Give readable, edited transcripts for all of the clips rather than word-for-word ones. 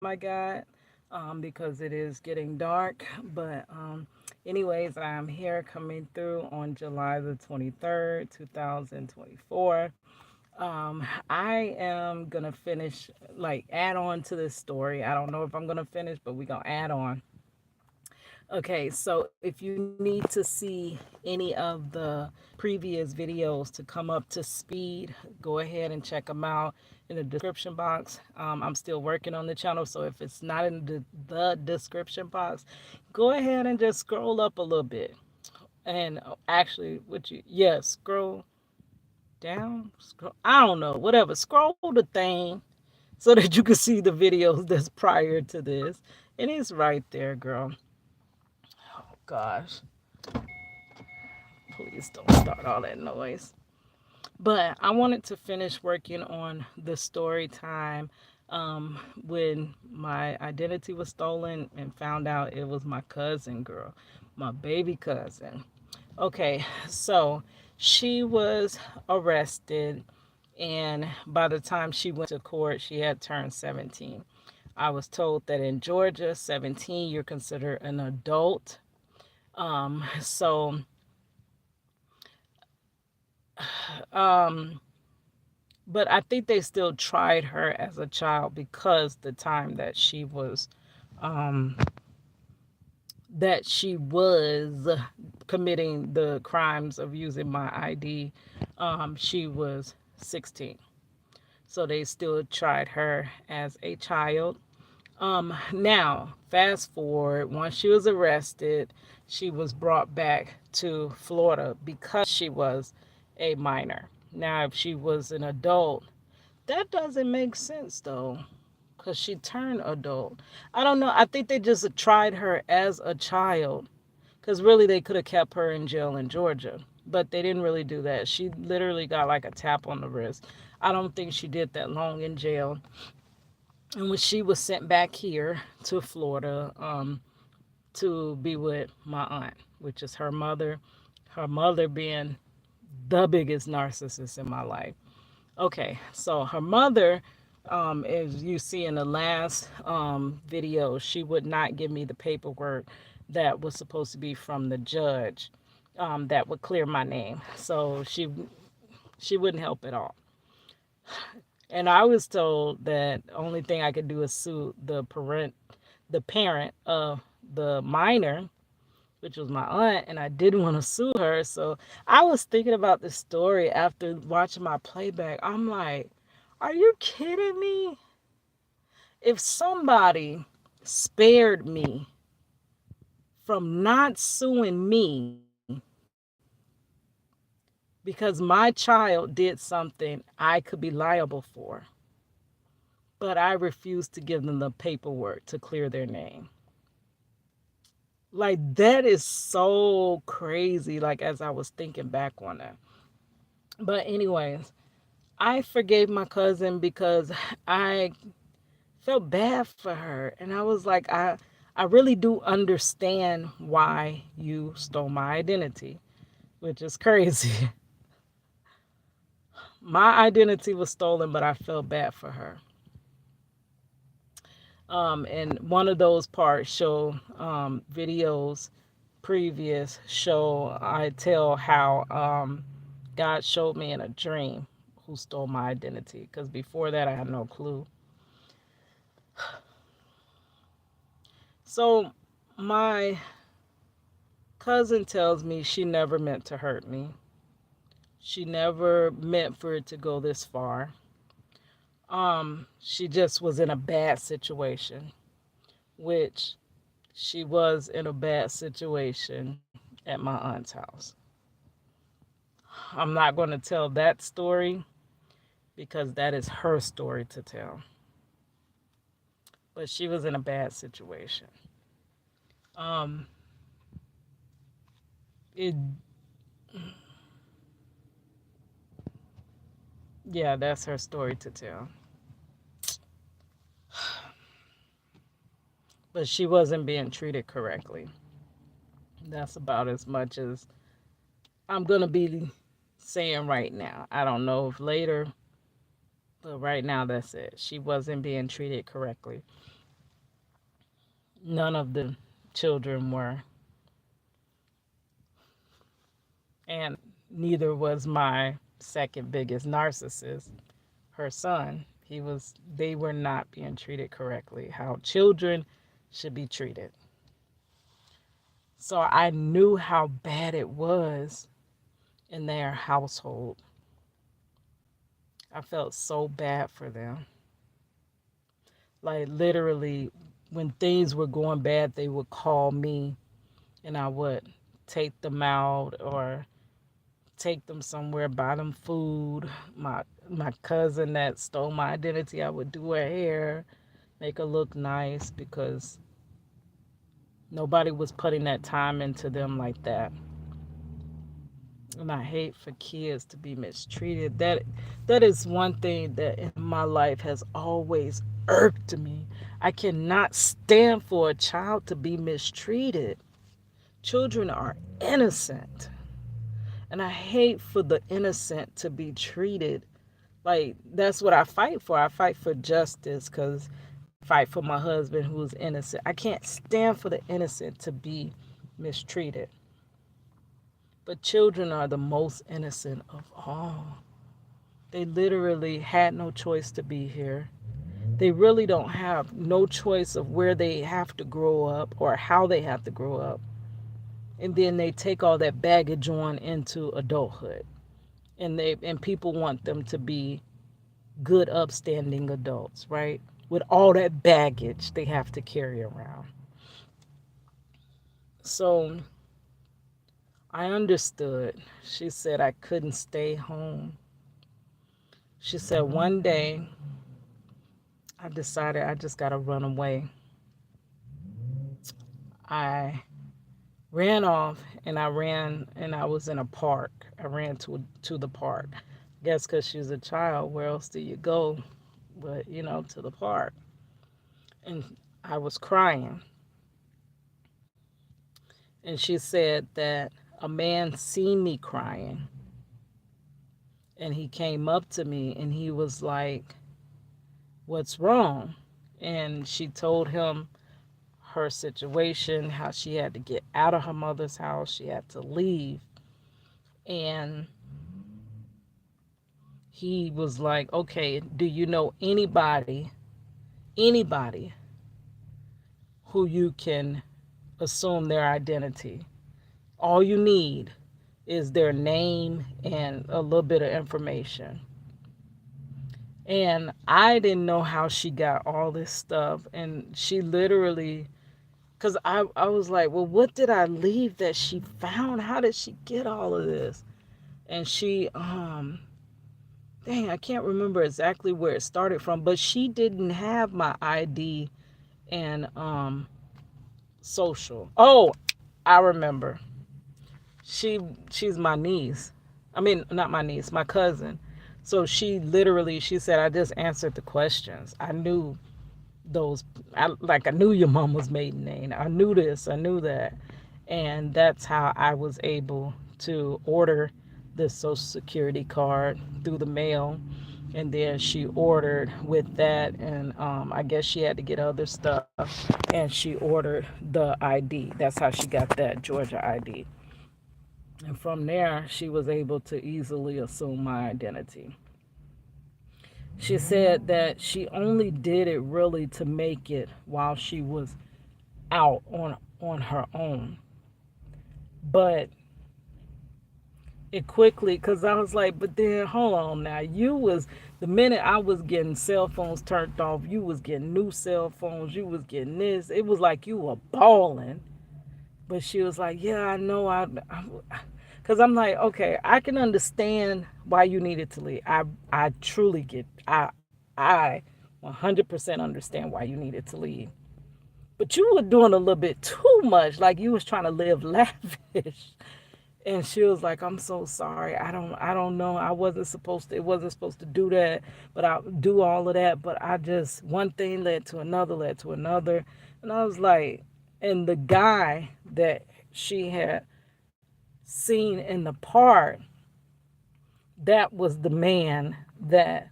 I got because it is getting dark. But, anyways, I'm here coming through on July the 23rd, 2024. I am going to finish, like, add on to this story. I don't know if I'm going to finish, but we're going to add on. Okay, so if you need to see any of the previous videos to come up to speed, go ahead and check them out in the description box. I'm still working on the channel, so if it's not in the description box, go ahead and just scroll up a little bit. And actually, scroll down, scroll, I don't know, whatever, scroll the thing so that you can see the videos that's prior to this. And it's right there, girl. Oh, gosh. Please don't start all that noise. But I wanted to finish working on the story time when my identity was stolen and found out it was my cousin, girl, my baby cousin. Okay, so she was arrested, and by the time she went to court, she had turned 17. I was told that in Georgia, 17, you're considered an adult. So um, but I think they still tried her as a child because the time um that she was committing the crimes of using my ID, she was 16. So they still tried her as a child. Now, fast forward, once she was arrested, she was brought back to Florida because she was a minor. Now, if she was an adult, that doesn't make sense though, because she turned adult. I don't know. I think they just tried her as a child, because really they could have kept her in jail in Georgia, but they didn't really do that. She literally got like a tap on the wrist. I don't think she did that long in jail. And when she was sent back here to Florida, to be with my aunt, which is her mother being the biggest narcissist in my life. Okay, so her mother, as you see in the last video, she would not give me the paperwork that was supposed to be from the judge, that would clear my name. So she wouldn't help at all. And I was told that the only thing I could do is sue the parent of the minor, which was my aunt, and I didn't want to sue her. So I was thinking about this story after watching my playback. I'm like, are you kidding me? If somebody spared me from not suing me because my child did something I could be liable for, but I refused to give them the paperwork to clear their name. Like, that is so crazy, like, as I was thinking back on that. But anyways, I forgave my cousin because I felt bad for her. And I was like, I really do understand why you stole my identity, which is crazy. My identity was stolen, but I felt bad for her. And one of those parts show videos previous show I tell how God showed me in a dream who stole my identity, because before that I had no clue. So my cousin tells me she never meant to hurt me. She never meant for it to go this far. She just was in a bad situation, which she was in a bad situation at my aunt's house. I'm not going to tell that story because that is her story to tell. But she was in a bad situation. Um, it, yeah, that's her story to tell. But she wasn't being treated correctly. That's about as much as I'm going to be saying right now. I don't know if later, but right now that's it. She wasn't being treated correctly. None of the children were, and neither was my second biggest narcissist, her son. They were not being treated correctly, how children should be treated. So I knew how bad it was in their household. I felt so bad for them. Like literally, when things were going bad, they would call me and I would take them out or take them somewhere, buy them food. My cousin that stole my identity, I would do her hair, make her look nice because nobody was putting that time into them like that. And I hate for kids to be mistreated. That is one thing that in my life has always irked me. I cannot stand for a child to be mistreated. Children are innocent. And I hate for the innocent to be treated like that's what I fight for. I fight for justice because I fight for my husband who's innocent. I can't stand for the innocent to be mistreated. But children are the most innocent of all. They literally had no choice to be here. They really don't have no choice of where they have to grow up or how they have to grow up. And then they take all that baggage on into adulthood. And people want them to be good upstanding adults, right? With all that baggage they have to carry around. So I understood. She said I couldn't stay home. She said one day I decided I just got to run away. I ran off and I was in a park. I ran to the park. I guess because she's a child, where else do you go but, to the park? And I was crying. And she said that a man seen me crying and he came up to me and he was like, "What's wrong?" And she told him her situation, how she had to get out of her mother's house, she had to leave. And he was like, "Okay, do you know anybody who you can assume their identity? All you need is their name and a little bit of information." And I didn't know how she got all this stuff. And she literally, because I was like, well, what did I leave that she found? How did she get all of this? And she, dang, I can't remember exactly where it started from, but she didn't have my ID and social. Oh, I remember. She's my niece. I mean, not my niece, my cousin. So she said I just answered the questions. I knew those I knew your mama's maiden name. I knew this, I knew that. And that's how I was able to order this social security card through the mail. And then she ordered with that, and I guess she had to get other stuff, and she ordered the ID. That's how she got that Georgia ID. And from there, she was able to easily assume my identity. She said that she only did it really to make it while she was out on her own. But it quickly, because I was like, but then hold on now. The minute I was getting cell phones turned off, you was getting new cell phones, you was getting this. It was like you were balling. But she was like, yeah, I know. Because I'm like, okay, I can understand why you needed to leave. I truly I 100% understand why you needed to leave. But you were doing a little bit too much, like you was trying to live lavish. And she was like, I'm so sorry. I don't know. It wasn't supposed to do that, but I do all of that. But I just, one thing led to another, led to another. And I was like, and the guy that she had seen in the park, that was the man that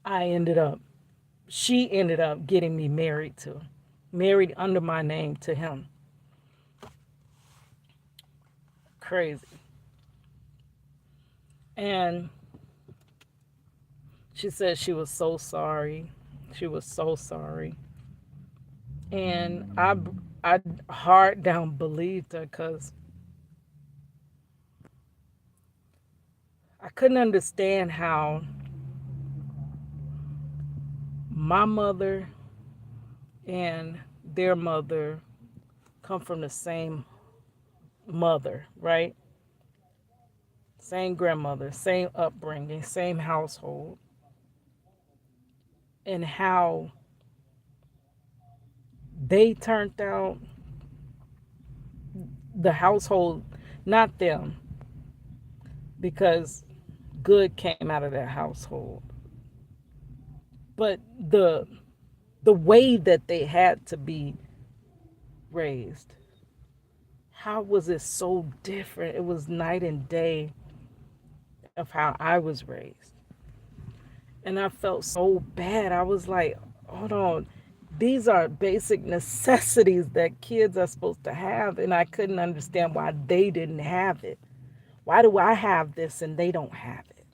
I she ended up getting me married to. married under my name to him. Crazy. And she said she was so sorry. She was so sorry. And I hard down believed her because I couldn't understand how my mother and their mother come from the same mother, right? Same grandmother, same upbringing, same household, and how they turned out the household, not them, because good came out of that household. But the way that they had to be raised, how was it so different? It was night and day of how I was raised. And I felt so bad. I was like, hold on, these are basic necessities that kids are supposed to have. And I couldn't understand why they didn't have it. Why do I have this and they don't have it?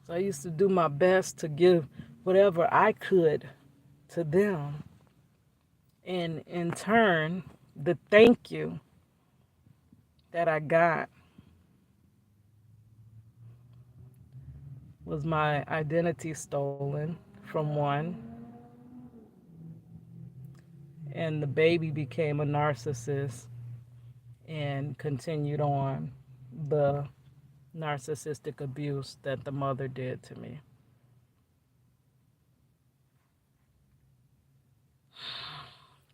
So I used to do my best to give whatever I could to them. And in turn, the thank you that I got was my identity stolen from one, and the baby became a narcissist and continued on the narcissistic abuse that the mother did to me.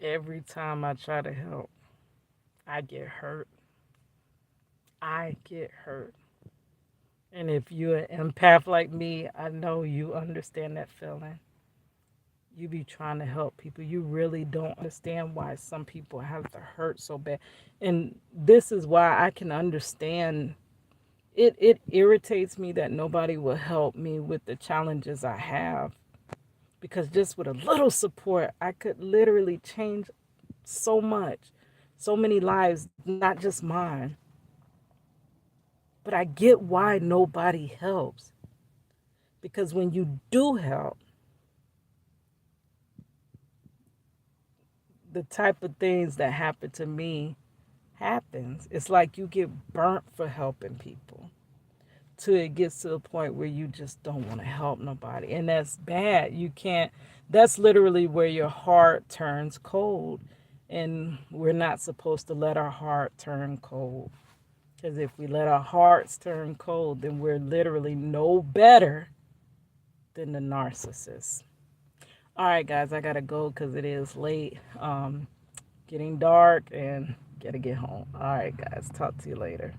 Every time I try to help, I get hurt. I get hurt. And if you're an empath like me, I know you understand that feeling. You be trying to help people. You really don't understand why some people have to hurt so bad. And this is why I can understand it irritates me that nobody will help me with the challenges I have, because just with a little support I could literally change so much, so many lives, not just mine. But I get why nobody helps, because when you do help, the type of things that happen to me happens. It's like you get burnt for helping people, till it gets to the point where you just don't want to help nobody. And that's bad. You can't, that's literally where your heart turns cold. And we're not supposed to let our heart turn cold. Because if we let our hearts turn cold, then we're literally no better than the narcissist. All right, guys, I got to go because it is late, getting dark, and got to get home. All right, guys, talk to you later.